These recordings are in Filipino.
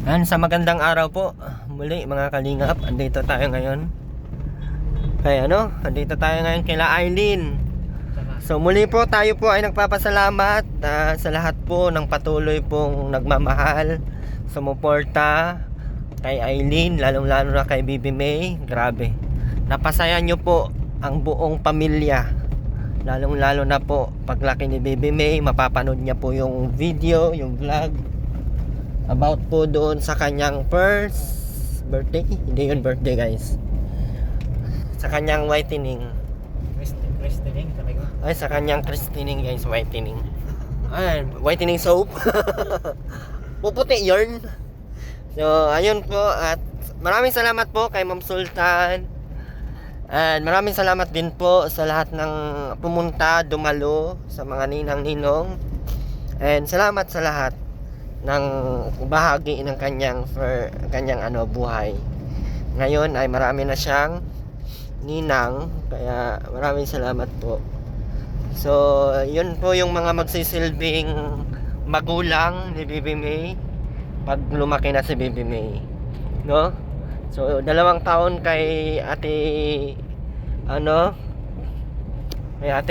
Sa magandang araw po muli mga kalingap, andito tayo ngayon andito tayo ngayon kila Eileen. So muli po tayo po ay nagpapasalamat sa lahat po ng patuloy pong nagmamahal, sumuporta kay Eileen, lalong lalo na kay Bibi May. Grabe, napasaya nyo po ang buong pamilya, lalong lalo na po paglaki ni Bibi May. Mapapanood niya po yung video, yung vlog about po doon sa kanyang first birthday. Hindi yun birthday guys, sa kanyang whitening. Christening sabi ko. Ay, sa kanyang christening guys, whitening. Ay, whitening soap. Puputi yun. So ayun po, at maraming salamat po kay Ma'am Sultan. And maraming salamat din po sa lahat ng pumunta, dumalo, sa mga ninang-ninong. And salamat sa lahat ng bahagi ng kanyang buhay. Ngayon ay marami na siyang ninang, kaya maraming salamat po. So yun po yung mga magsisilbing magulang ni Bibi May pag lumaki na si Bibi May, no? So 2 taon kay Ate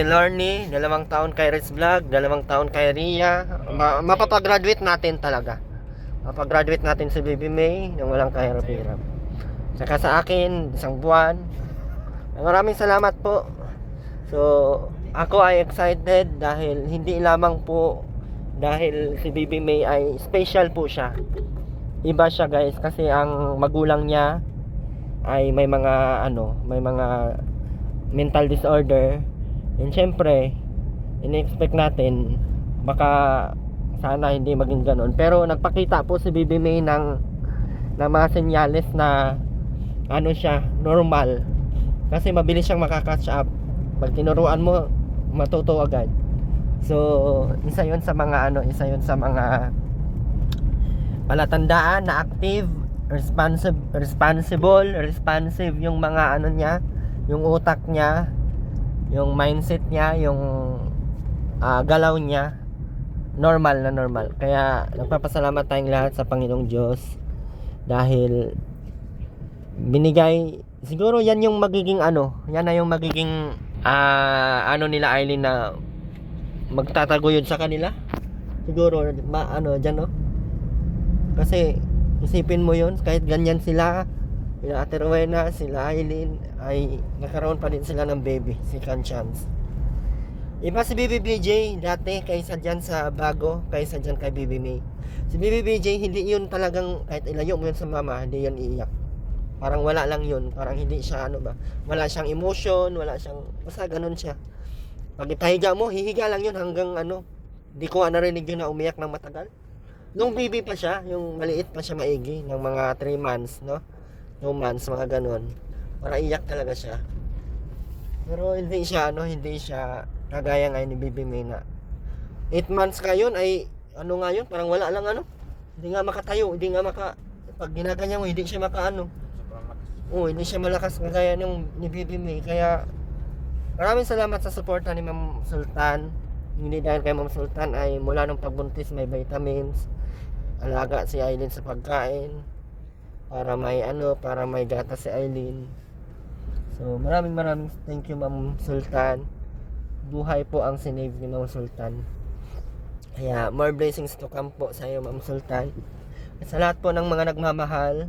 Lorny, 2 taon kay Riz Vlog, 2 taon kay Ria. Mapapagraduate natin talaga. Mapagraduate natin si Bibi May nang walang kahirap-hirap. Saka sa akin, 1 buwan. Maraming salamat po. So ako ay excited dahil hindi lamang po dahil si Bibi May ay special po siya. Iba siya guys, kasi ang magulang niya ay may mga mental disorder. And syempre, in-expect natin baka sana hindi maging ganon. Pero nagpakita po si Bibi May ng mga senyales na siya, normal. Kasi mabilis siyang makakatch up. Pag tinuruan mo, matuto agad. So, isa 'yon sa mga palatandaan na active, responsive yung mga niya, yung utak niya, yung mindset niya, yung galaw niya, normal na normal. Kaya nagpapasalamat tayong lahat sa Panginoong Diyos dahil binigay, siguro yan yung magiging yan na yung magiging nila Eileen, na magtataguyod sa kanila. Siguro dyan, no? Kasi isipin mo yun, kahit ganyan sila Ate Rowena, sila Eileen, ay nagkaroon pa din sila ng baby, second chance. Iba si Bibi BJ dati kaysa dyan sa bago, kaysa dyan kay Bibi May. Si Bibi BJ, hindi yun talagang, kahit ilayo mo yun sa mama, hindi yun iiyak. Parang wala lang yun, parang hindi siya wala siyang emotion, wala siyang, basta ganun siya. Pag ipahiga mo, hihiga lang yun hanggang di ko narinig yun na umiyak ng matagal. Nung baby pa siya, yung maliit pa siya maigi, ng mga 3 months, no? 2 months, mga ganun. Para iyak talaga siya. Pero hindi siya kagaya ngayon ni Bibi May na 8 months ngayon ay ngayon, parang wala lang hindi nga makatayo, hindi nga pag ginaganyan mo, hindi siya hindi siya malakas kagaya ni Bibi May. Kaya maraming salamat sa suporta ni Ma'am Sultan. Hindi dahil kay Ma'am Sultan ay mula nung pagbuntis may vitamins, alaga si Eileen sa pagkain para may gatas si Eileen. So maraming thank you Ma'am Sultan. Buhay po ang sinave ni Ma'am Sultan. Kaya more blessings to come po sa iyo Ma'am Sultan. At sa lahat po ng mga nagmamahal.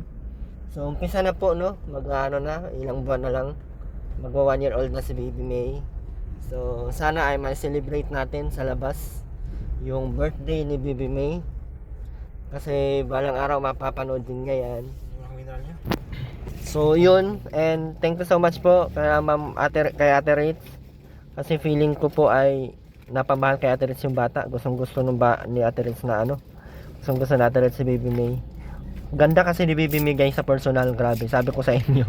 So umpisa na po, no? Ilang buwan na lang, magwa 1 year old na si Bibi May. So sana ay ma-celebrate natin sa labas yung birthday ni Bibi May, kasi balang araw mapapanood din ngayon. So yun, and thank you so much po kay kay Ate Ritz, kasi feeling ko po ay napamahal kay Ate Ritz yung bata. Gustong-gusto ni Ate Ritz na gustong-gusto na Ate Ritz si Bibi May. Ganda kasi ni Bibi May guys sa personal, grabe, sabi ko sa inyo.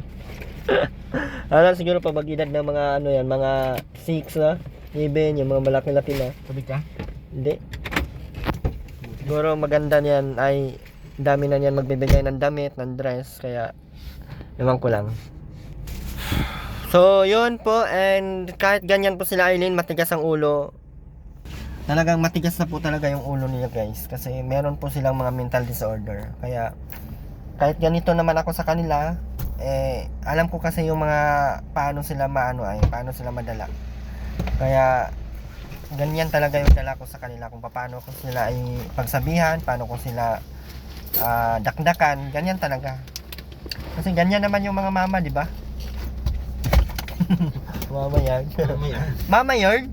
Siguro pa mag-edad ng mga mga 6 na, 7, yung mga malaki-laki na. Tubig ka? Hindi. Siguro maganda niyan, ay dami na niyan magbibigay ng damit, ng dress, kaya ewan ko lang. So yun po, and kahit ganyan po sila Eileen, matigas ang ulo, talagang matigas na po talaga yung ulo nila guys, kasi meron po silang mga mental disorder. Kaya kahit ganito naman ako sa kanila, alam ko kasi yung mga paano sila paano sila madala. Kaya ganyan talaga yung dala ko sa kanila, kung paano ko sila ay pagsabihan, paano ko sila dakdakan, ganyan talaga. Kasi ganyan naman yung mga mama, di ba? Mama yan. Mama yun?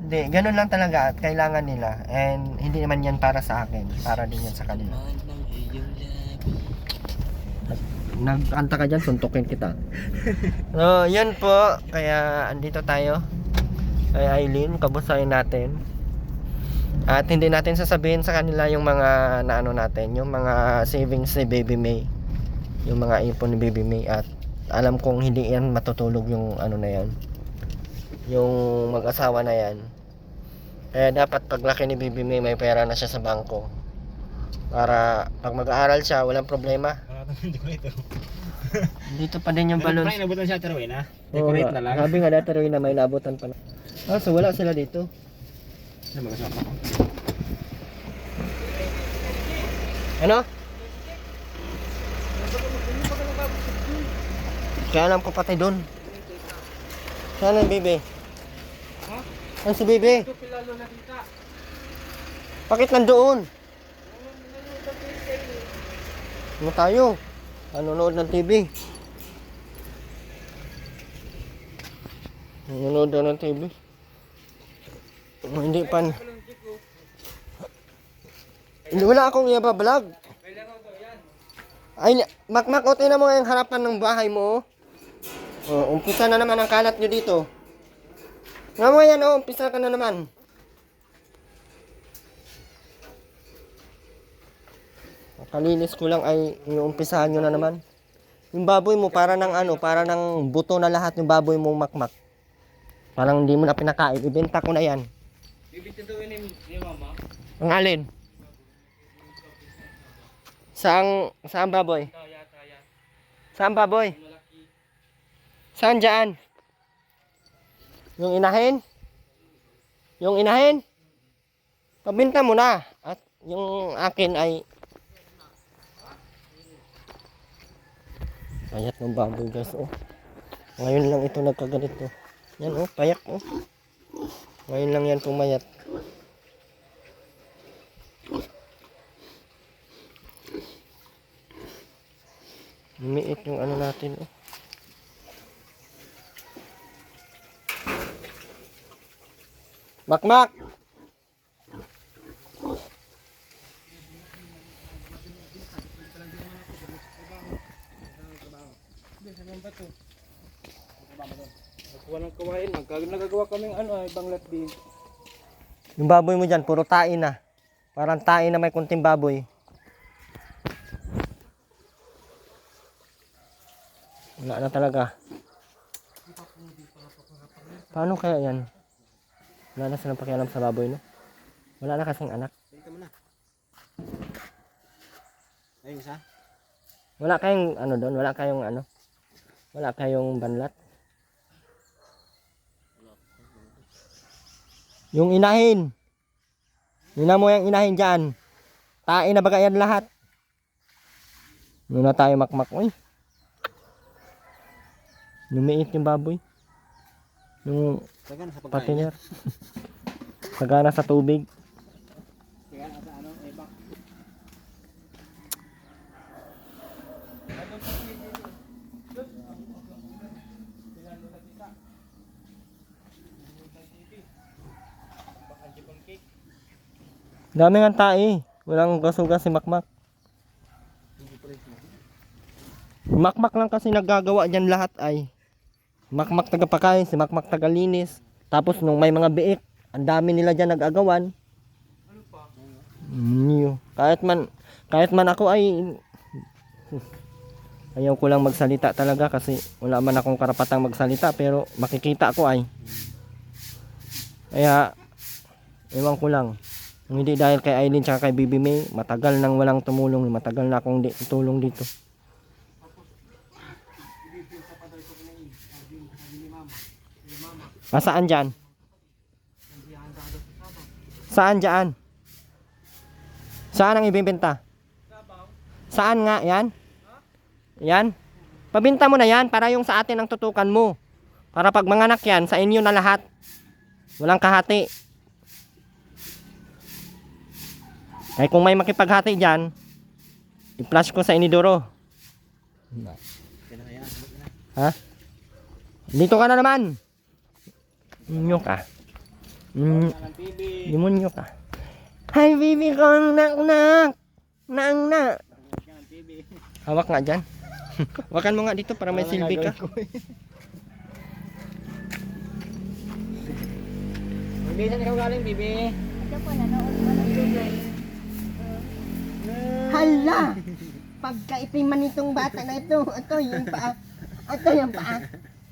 Hindi, ganun lang talaga at kailangan nila. And hindi naman yan para sa akin, para din yan sa kanila. Nagkanta ka dyan, suntukin kita. So, yan po. Kaya andito tayo kay Aileen, kamustahin natin. At hindi natin sasabihin sa kanila yung mga naano natin, yung mga savings ni Baby May, yung mga ipon ni Baby May. At alam kong hindi yan matutulog yung ano na yan, yung mag-asawa na yan. Kaya dapat paglaki ni Baby May, may pera na siya sa bangko para pag mag-aaral siya, walang problema. Dito pa din yung balon. Pero inabutan siya tarawin ha? Oo Decorate nga. na lang. Sabi nga dati rin na may nabutan pala. So wala sila dito. Ano magkasama ko? Ano? Kaya alam ko pati doon. Saan ang bibi? Ha? Ano si bibi? Ito pilalo na kita. Bakit nandoon? Ano tayo? Nanonood ng TV. Nanonood daw ng TV. Hindi pa. Hindi, wala akong ibablog. Ay, makmak, o tingnan mo yung harapan ng bahay mo. Umpisa na naman ang kalat nyo dito. Nga mo yan, umpisa ka na naman. Kalinis ko lang ay iumpisahan nyo na naman. Yung baboy mo para ng buto na lahat yung baboy mo, makmak. Parang hindi mo na pinakain, ibenta ko na yan. Bibitituin ni mama. Ang alin? Saan baboy? Saan baboy? Saan dyan? Yung inahin? Yung inahin? Pabinta mo na. At yung akin ay payat ng baboy guys, Ngayon lang ito nagkaganito. Yan, payak, Ngayon lang yan pumayat. Lumiit yung ano natin, Makmak! Walang kawain. Nagagawa kami banglat din. Yung baboy mo dyan, puro tain na. Parang tain na may kunting baboy. Wala na talaga. Paano kaya yan? Wala na silang pakialam sa baboy, no? Wala na kasing anak. Tingnan mo na. Ayun isa. Wala kayong doon? Wala kayong banlat? Yung inahin. Yun mo yung inahin dyan. Tain na baga yan lahat. Yun na tayo makmak. Uy. Lumiit yung baboy. Yung Sagana sa pagkain. patiner. Sagana sa tubig. Sagana sa ibak. Dami nga tae. Walang gasuga si Makmak. Makmak lang kasi naggagawa dyan lahat ay. Makmak tagapakain, si Makmak tagalinis. Tapos nung may mga biik, ang dami nila dyan nag-agawan. Ano pa? Kahit man ako ay ayaw ko lang magsalita talaga kasi wala man akong karapatang magsalita, pero makikita ko ay. Kaya ewan ko lang. Kung hindi dahil kay Aileen tsaka kay Baby May, matagal nang walang tumulong, matagal na akong tulong dito. Masaan dyan? Saan dyan? Saan ang ibibenta? Saan nga? Yan? Yan? Pabinta mo na yan para yung sa atin ang tutukan mo. Para pag manganak yan, sa inyo na lahat. Walang kahati. Kaya kung may makipaghati dyan, i-flash ko sa inidoro. Ha? Dito ka na naman. Demonyo ka. Demonyo ka. Hi, baby ko, nak. Nang. Hawak nga dyan. Hawakan mo nga dito para may silbi ka. Bibi, saan ikaw galing, Bibi? Ito po, nanood mo ng Google. Hala! Pagkaitim man itong bata na ito. Ito yung paa. Ito yung paa.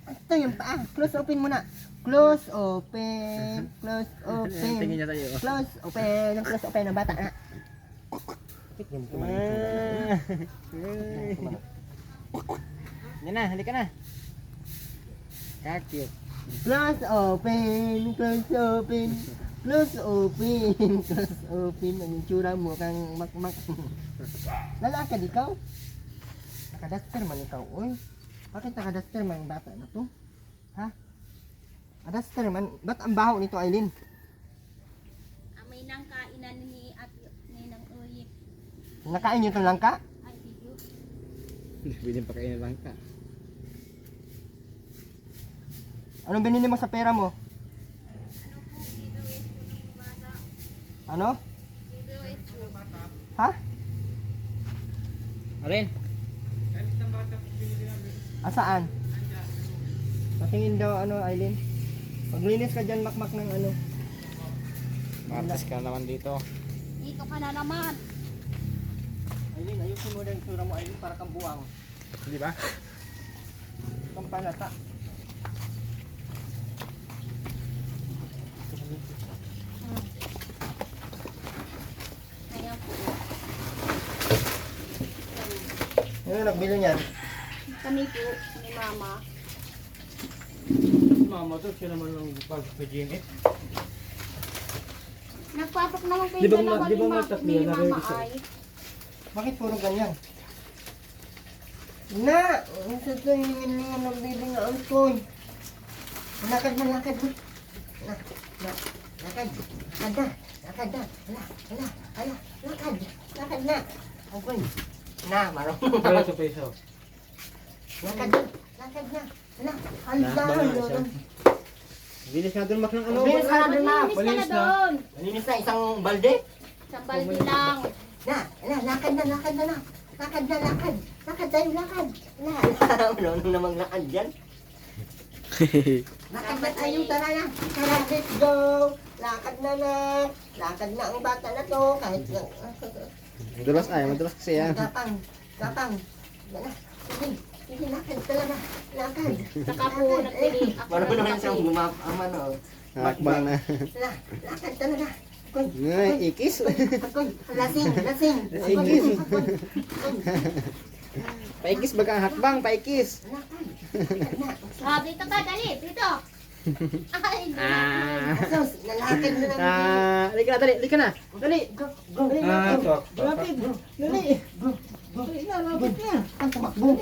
Ito yung paa. Close open muna. Close open. Close open. Tingin niya sa'yo. Close open. Close open ng bata na. Yan na, halika na. Cute. Close open. Close open. Close open. Close open. Ang itsura mo kang makmak. Lalakad ikaw? Nakadaster man ikaw, oy. Bakit nakadaster man ang bata na to? Ha? Adaster man. Ba't ang baho nito, Aileen? Amay nang kainan ni at ni nang uyip. Nakain nyo itong langka? Ay, video. Pwede pa kainin lang ka. Anong binili mo sa pera mo? Ano? Ha? Alin? Asaan? Patingin daw ano, Aileen. Paglinis ka dyan, makmak ng ano. Matas ka naman dito. Dito ka na naman. Aileen, ayusin mo na yung tura mo, Aileen, para kang buwang. Di ba? Kang palata. Ayan po. Ano nagbili niyan? Kami po, ni Mama. Mama to, siya naman ang pag-GMA. Nagpapak naman kayo Di ba dalawa di ba ni matatlo ni na Mama rin isa? ay. Bakit puro ganyan? Na! Ang sasayin niya ng bibi na angkoy. Lakad na, lakad na. Lakad. Lakad na. Lakad na. Ala. Lakad. Lakad na. Angkoy. Na, marunong. Wala sa peso. Lakad na. Lakad na. Ala. Bilis nga doon mak ng ano. Bilis ka na doon, na. Malinis ka na doon. Nalinis na isang balde. Isang baldi lang. Lakad na. Lakad tayo, lakad. Marunong namang lakad dyan. Lakad na tayo, tara na. Tara, let's go. Lakad na. Lakad na ang bata na to. Kahit Madulas ay, madulas kasi yan. Kapang. Yan na. Sige, lakad talaga. Lakad. Saka po nagpili ako Marunong naman ng siyang kape. gumapaman, oh. Hakbang na. Lakad talaga. Koy, Ay, ikis. koy, lasing. Ikis. Paikis baga ang hakbang, paikis. Lakad na. Ah, dito ka, dali. Dito. Ay, Asos, nalakad na lang. Halika na. Dali. Go. Dali. Lapit. Dali. Go. Lapit na. Ang tumakbo.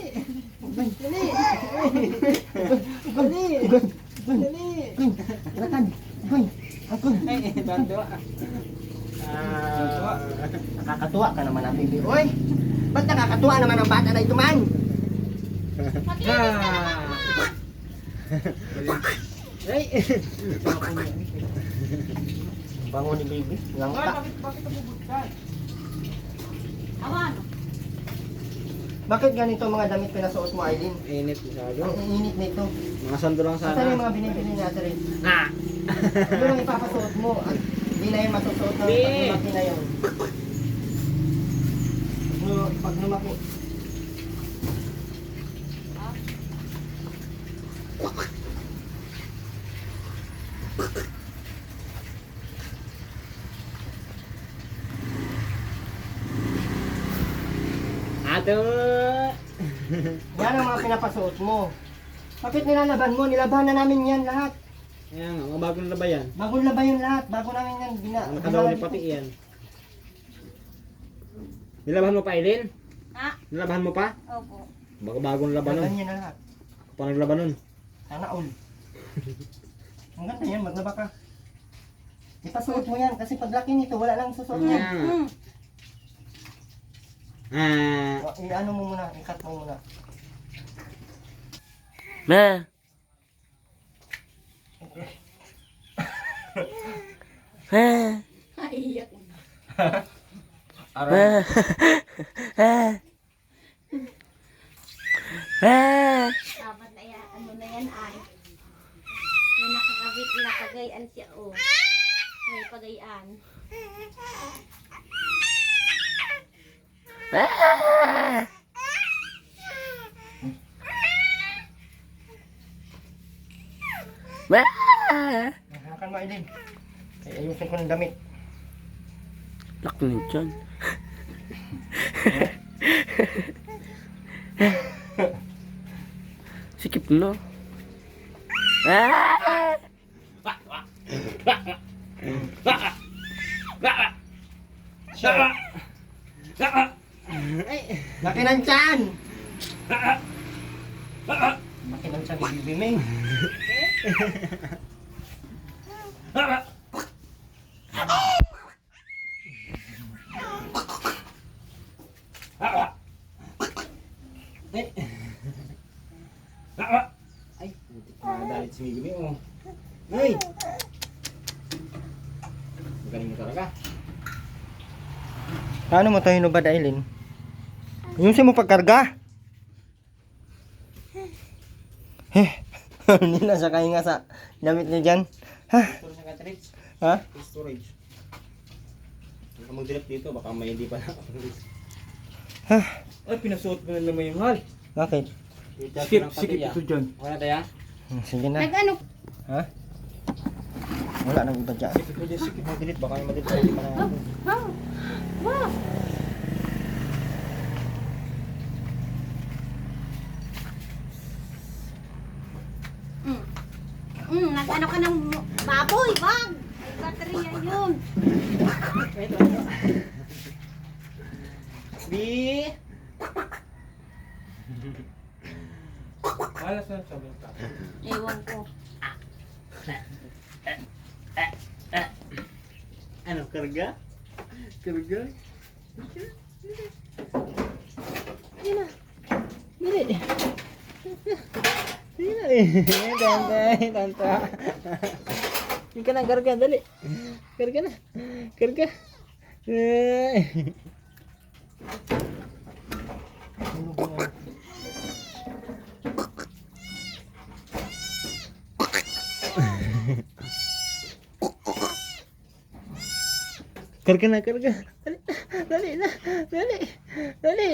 Dali. Lakad. Goy. Agoy. Bantuwa. Nakakatuwa ka naman ang bibi. Oy! Ba't nakakatuwa naman ang bata na ito man? maglinis ka na, Mama. Ay. Bango ni baby. Langka. Bakit nabubugtan? Awan. Bakit ganito mga damit pinasuot mo, Aileen? Init masyado. Ang init nito. Mga sando lang Saan yung sana. mga binibili natin rin? Ano lang ipapasuot mo at hindi na yung masusuot na Di. pag lumaki na yun. Pag lumaki. Ato. Yan ang mga pinapasuot mo. Bakit nilalaban mo? Nilaban na namin yan lahat. Yan, mga bagong laba yan. Bago na ba yung lahat? Bago namin yan. Nakalaw ni pati yan. Nilabahan mo pa, Eileen? Ha? Nilabahan mo pa? Opo. Baka bagong laba nun. Ganyan na lahat. Ako pa naglaba nun. Sana all. Ang ganda yan, maglaba ka. Ipasuot mo yan kasi paglaki nito, wala lang susuot yan. Hmm. I-ano mo muna, i-cut mo muna. Ma. Ma. Iyak. Ma. Ma. Dapat na yan, ano na yan ay. May nakakabit na pagayaan siya oh. May pagayaan. Ma. Hakan mo, Aileen. Ay, ayusin ko ng damit. Laki na dyan. Sikip no. Ah! Laki ng tiyan! Laki ng tiyan, Bibi Ming. Ay, nadalit si Migimi oh. Ay! Magaling mo talaga. Paano mo ito hinubad, Aileen? Ayusin mo pagkarga. Hindi na siya kahinga sa damit niya dyan. Ha? Storage na cartridge. Ha? Storage. Huwag ka mag-direct dito, baka may hindi pa na. Ha? Ay, pinasuot mo na naman yung hal. Bakit? Sikip ito dyan. Wala tayo? Sige na. Nag-ano? Ha? Wala nang iba dyan. Sikip mo dyan, sikip mo delete. Baka may ma-delete hindi pa na. Wow! Wow! Nag-ano ka ng baboy, wag! May baterya yun. Bi! Alas na sa mga. Ewan ko. Ano, karga? Karga? Yun na. Dili. Tanta. Yung ka na, karga, dali. Karga na. Karga. Karga na, karga. Dali na. Dali. Dali.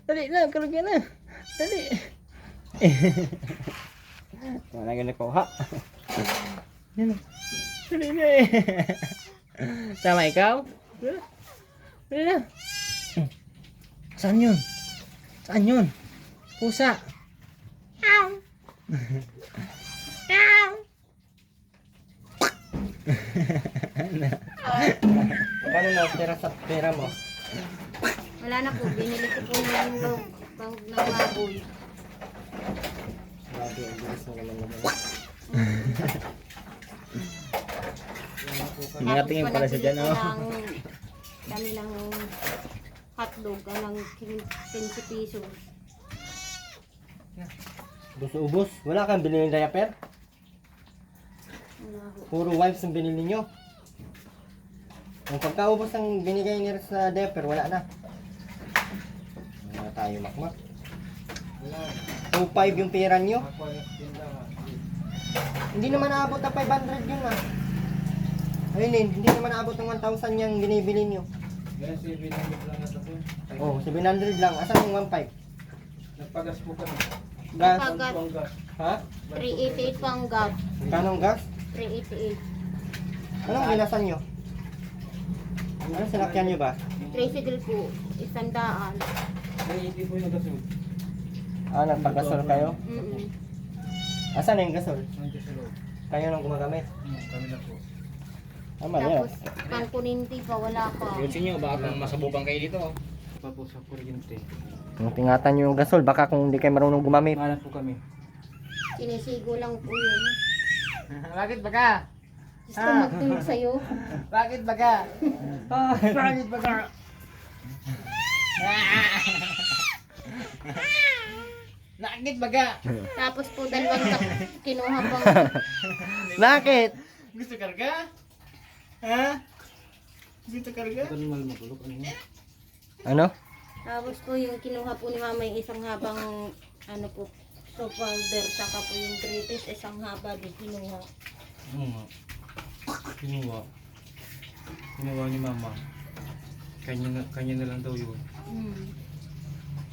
Dali na, karga na. Dali. Wala ka nakuha. Yan na. Dali na eh. Sama ikaw? Dali na. Saan yun? Saan yun? Pusa. Ow! Ow! Paano na pera sa pera mo? Wala na po. Binili ko po ng bahog ng baboy. Grabe, ang bilis mo naman naman. Mga tingin pala siya dyan, oh. Dami ng hotdog, ng 15 pesos. Ubus-ubus. Wala kang binili ng diaper? Wala ho. Puro wipes ang binili nyo. Ang pagkaubos ang binigay niya sa diaper, wala na. Wala tayo makmak. 2.5 yung pera nyo. Hindi naman naabot ng 500 yun ah. Ayun, hindi naman naabot ng 1,000 yung binibili nyo. Yan, 700 lang na tapos. Oh, 700 lang. Asan yung 1.5? Nagpagas po kami. Gas? Pagkat Ang gas. Ha? 388 pang gas. Kanong gas? 388. Anong binasan nyo? Anong sinakyan nyo ba? Tricycle po, 100. May hindi po yung nagasunod. Ah, nagpagasol kayo? Mm-mm. Asan na yung gasol? Nandiyan sa loob. Kayo nang gumagamit. Kami na po. Tama yan. Tapos, pang kuninti pa, wala pa. Yun sa inyo, baka masabubang kayo dito. Pa po sa kuryente. Tingatan nyo yung gasol, baka kung hindi kayo marunong gumamit. Mahanap po kami. Sinisigo lang po yun. Bakit baga? Gusto magtulog sa'yo. Bakit baga? Bakit baga? Bakit baga? Tapos po, dalawang kinuha pang Bakit? Gusto karga? Ha? Gusto karga? Ano? Tapos po yung kinuha po ni mama yung isang habang ano po, soap powder, saka po yung greatest isang haba din kinuha. Oo nga. Kinuha. Kinuha ni mama. Kanya na lang daw yun.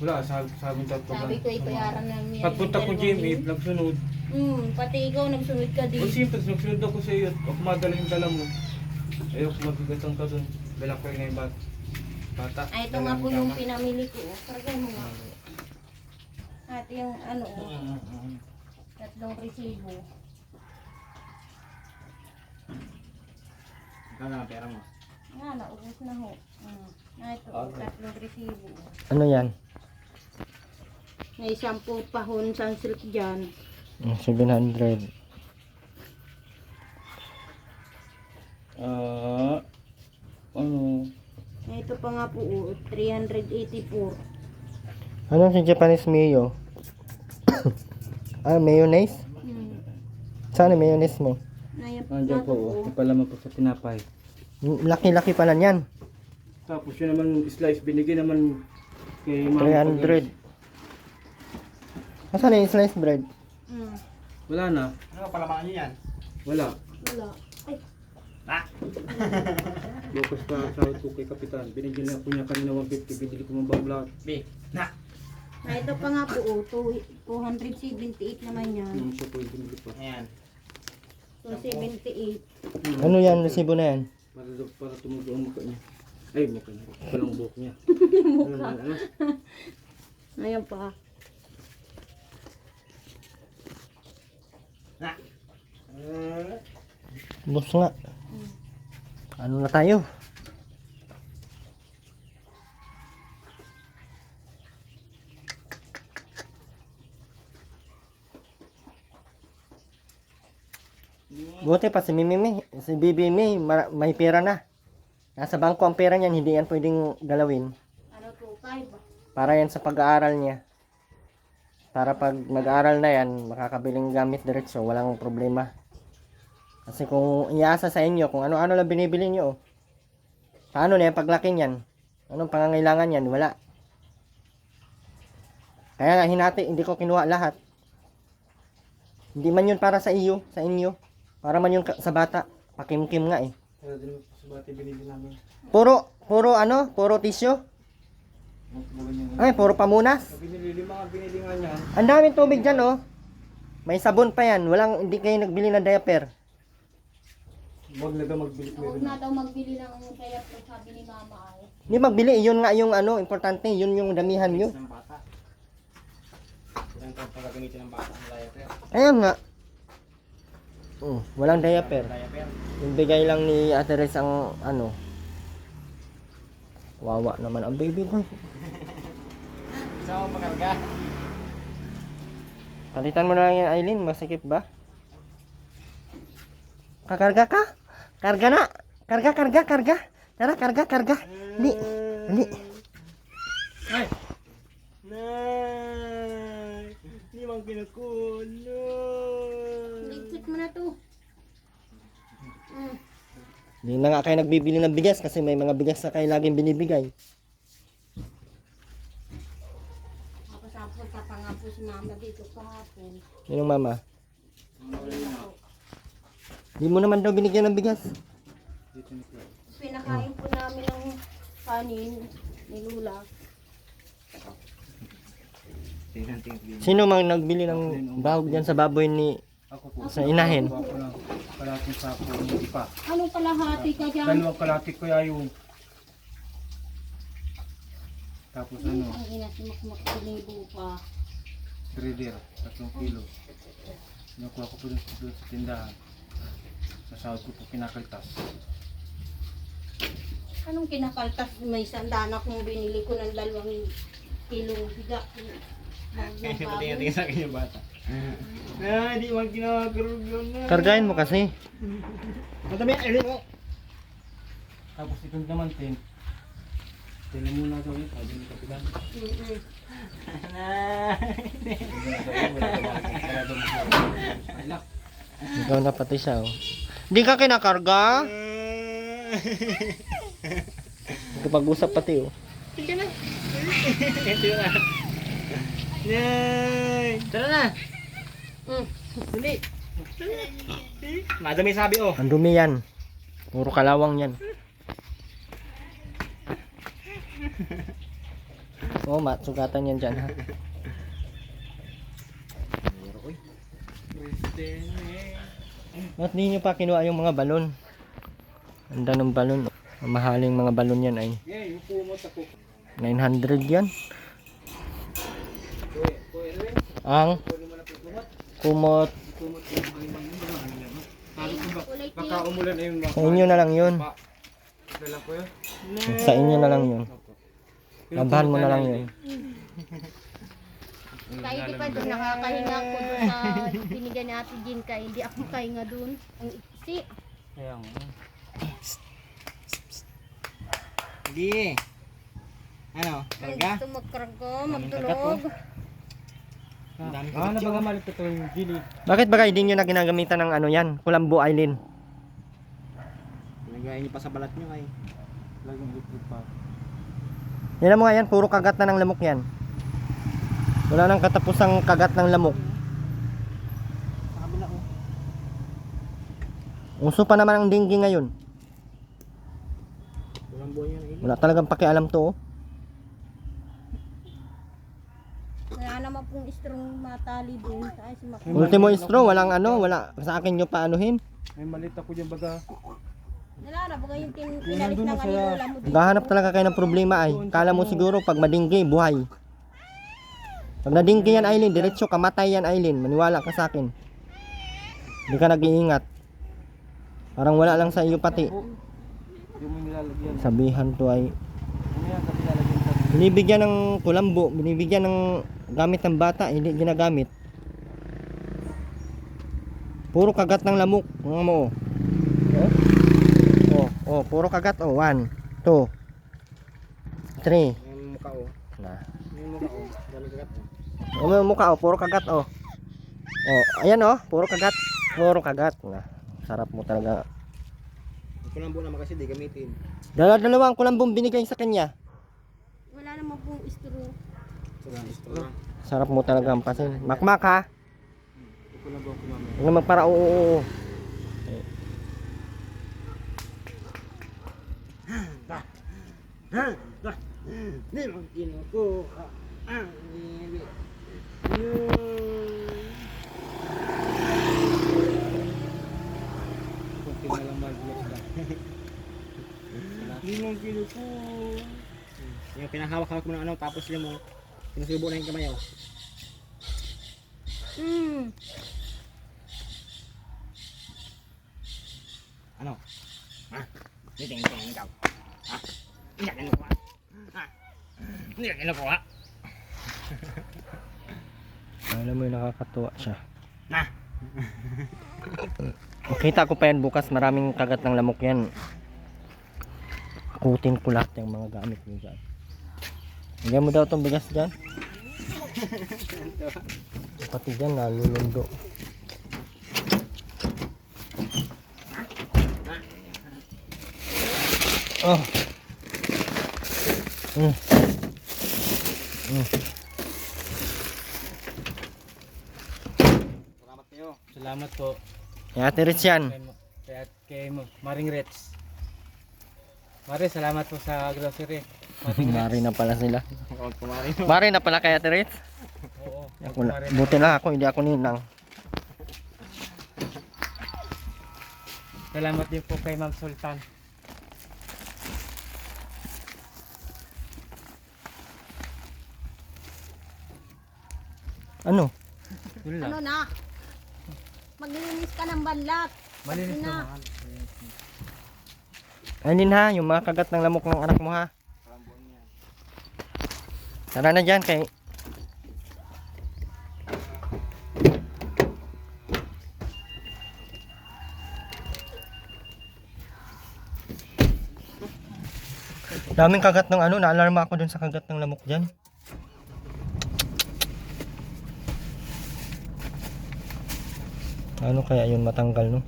Wala, sabi tatlo Sabi ko ipayaran na niya. Pagpunta ko Jimmy, nagsunod. Pati ikaw nagsunod ka O din. simple, nagsunod ako sa iyo. Ako madala yung dala mo. Ayoko mabigatang ka dun. Dala ko yung bata. Ay, ito nga po yung pinamili ko. Karagay mo nga. At yung ano, tatlong resibo. Kaya na pera mo. Nga, naubos na ho. Ito, tatlong resibo. Ano yan? May shampoo pahon sunsilk dyan. 700. Ano? Ito pa nga po, 384. Ano si Japanese mayo? Mayonnaise? Saan yung mayonnaise mo? Andiyan po, ipalaman po sa tinapay. Laki-laki pala niyan. Tapos yun naman slice, binigay naman kay mama. 300. Nasaan yung sliced bread? Wala na. Ano palamaan niyo yan? Wala. Wala. Ay, Bukas pa sahod ko kay Kapitan. Binigyan na ako niya kanina 150. Binili ko mabang lahat. ito pa nga po, 278 naman yan. Yung siya po yung binili pa. Ayan. 278. Ano yan? Resibo na yan? Para tumugo ang mukha niya. Ay, mukha niya. Palang buhok niya. Ayan pa. Bus nga. Ano na tayo? Buti pa si Mimi, si Bibi May, may pera na. Nasa bangko ang pera niyan, hindi yan pwedeng galawin. Ano to, 5? Para yan sa pag-aaral niya. Para pag mag-aaral na yan, makakabiling gamit diretso, walang problema. Kasi kung iasa sa inyo, kung ano-ano lang binibili nyo, paano na yan paglaki niyan? Anong pangangailangan niyan? Wala. Kaya nga hinati, hindi ko kinuha lahat. Hindi man yun para sa iyo, sa inyo. Para man yun sa bata. Pakimkim nga eh. Kaya din sa bati binili namin. Puro tissue. Ay, puro pamunas. Binili nga niya. Ang daming tubig dyan, oh. May sabon pa yan. Hindi kayo nagbili ng diaper. Huwag na daw magbili. Huwag na daw magbili ng kaya po sabi ni mama ay. Hindi magbili. Yun nga yung importante. Yun yung damihan nyo. Ng bata. Yan ang pagkagamitin ng bata ng diaper. Ayan nga. Walang diaper. Diaper. Yung bigay lang ni Ate Res ang wawa naman ang baby ko. Saan mo makarga? Palitan mo na lang yan, Aileen. Masikip ba? Kakarga ka? Karga na. Karga. Tara, karga. Hindi. Nay! Hindi man kinakulo. Ligpit mo na to. Hindi na nga kayo nagbibili ng bigas kasi may mga bigas na kayo laging binibigay. Kapasapot ka pa nga po si mama dito kahapon. Yun ang mama. Hindi mo naman daw binigyan ng bigas. Pinakain po namin ng kanin ni Lula. Sino mang nagbili ng bahog dyan sa baboy ni Ako po. sa inahin? Ako lang. Kalating sapo. Hindi pa. Anong kalahati ka dyan? Dalawang kalati ko yung. Tapos ano? Ang ina si Makmak Pilibo pa. Trader. 3 kilo. Nakuha ko po doon sa tindahan. Sa sahod ko po kinakaltas. Anong kinakaltas? May sandaan akong binili ko ng 2 kilong biga. Tingnan sa akin yung bata. Hindi man kinakarog yun na. Kargahin mo kasi. Madami, ayun mo. Tapos itong naman, Tila muna daw yun, sabi ni Kapitan. Ikaw na pati siya, oh. Hindi ka kinakarga? Kapag-usap pati, oh. Ito na. Yay! Tara na! Dali! Madami sabi, oh. Ang dumi yan. Puro kalawang yan. Oh, sugatan yan dyan, ha. Ba't di nyo pa kinuha yung mga balon? Ang ng balon. Ang mahaling mga balon yan ay Yay, yung kumot ako. 900 yan. Ang kumot. Baka umulan na yung Sa inyo na lang yun. Dala ko yun. Sa inyo na lang yun. Labahan mo na lang yun. Kaya di pa doon nakakahinga ko doon sa binigyan ni Ate Jean kaya hindi ako makahinga doon. Ang iksi. Kaya nga. Hindi. Ano? Karga? Gusto magkarga, magtulog. Ang dami ko. Na baga malit ito yung gili. Bakit ba kayo din nyo na ginagamitan ng ano yan? Kulambo Island. Nagayin niyo pa sa balat niyo kay. Laging lipid pa. Yan mo nga yan, puro kagat na ng lamok yan. Wala nang katapusang kagat ng lamok. Sa kabila ko. Uso pa naman ang dinggi ngayon. Walang buhay yan. Wala talagang pakialam to, oh. Wala naman pong strong matali doon. Ay, si Mac. Ultimo straw, walang ano, wala sa akin nyo paanuhin. May malit ako dyan baga. Wala na, baga yung pinalis na kanina wala mo dito. Gahanap talaga kayo ng problema ay. Kala mo siguro pag madinggi, buhay. Pag nadinggi yan, Aileen, diretso kamatay yan, Aileen. Maniwala ka sa akin. Hindi ka nag-iingat. Parang wala lang sa iyo pati. Yung may nilalagyan. Sabihan to ay Ano yan? Kasi lalagyan sa binibigyan ng kulambo, binibigyan ng gamit ng bata, hindi ginagamit. Puro kagat ng lamok, mga mo. Oh, puro kagat, oh. 1, 2, 3. yung mukha oh. Na. Yung mukha oh. Dami kagat oh. Yung mukha, oh, puro kagat, oh. Oh, ayan, oh, puro kagat. Puro kagat. Na. Sarap mo talaga. Yung kulambo naman kasi di gamitin. Dalawang kulambong binigay sa kanya. Wala naman pong straw. Ito. Sarap mo talaga ang pasin. Makmak, ha. Yung kulambo ko naman. Huwag na magpara, oo. Hindi mo kinukuha ang ibig. Kunti na lang mag-vlog ka. Hindi mo kinukuha. Yung pinahawak-hawak mo ng ano, tapos yung mo, sinusubo na yung kamay oh. Ano? Ha? Hindi ka ikaw. Ha? Hindi ka kinukuha. Ha? Hindi ka kinukuha. Alam mo yung nakakatuwa siya. Na! Makita ko pa yan bukas, maraming kagat ng lamok yan. Kutin ko lahat yung mga gamit mo dyan. Hinggan mo daw itong bigas dyan. Pati dyan nalulundo. Oh. Salamat kayo. Salamat po. Yung Ate Rich yan. Kay Maring Rets. Mari, salamat po sa grocery. Mari na pala sila. Huwag kumarin. Mari na pala kay Ate Rich. Oo. Ako na. Buti na ako, hindi ako ninang. Salamat din po kay Ma'am Sultan. Ano? Yun lang. Ano na? maglinis ka ng banlak. Malinis Kasi na. na. Mahal. Aylin ha, yung mga kagat ng lamok ng anak mo ha. Tara na dyan kay... Daming kagat ng ano, naalarma ako dun sa kagat ng lamok dyan. Ano kaya yun matanggal no?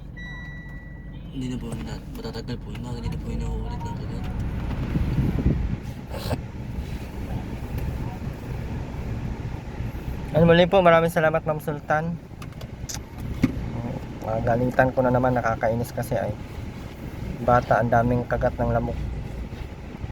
Hindi na po matatagal po. Yung mga ganito po yung nakukulit ng kagat. Ano muli po, maraming salamat Ma'am Sultan. Galitan ko na naman, nakakainis kasi ay bata, ang daming kagat ng lamok.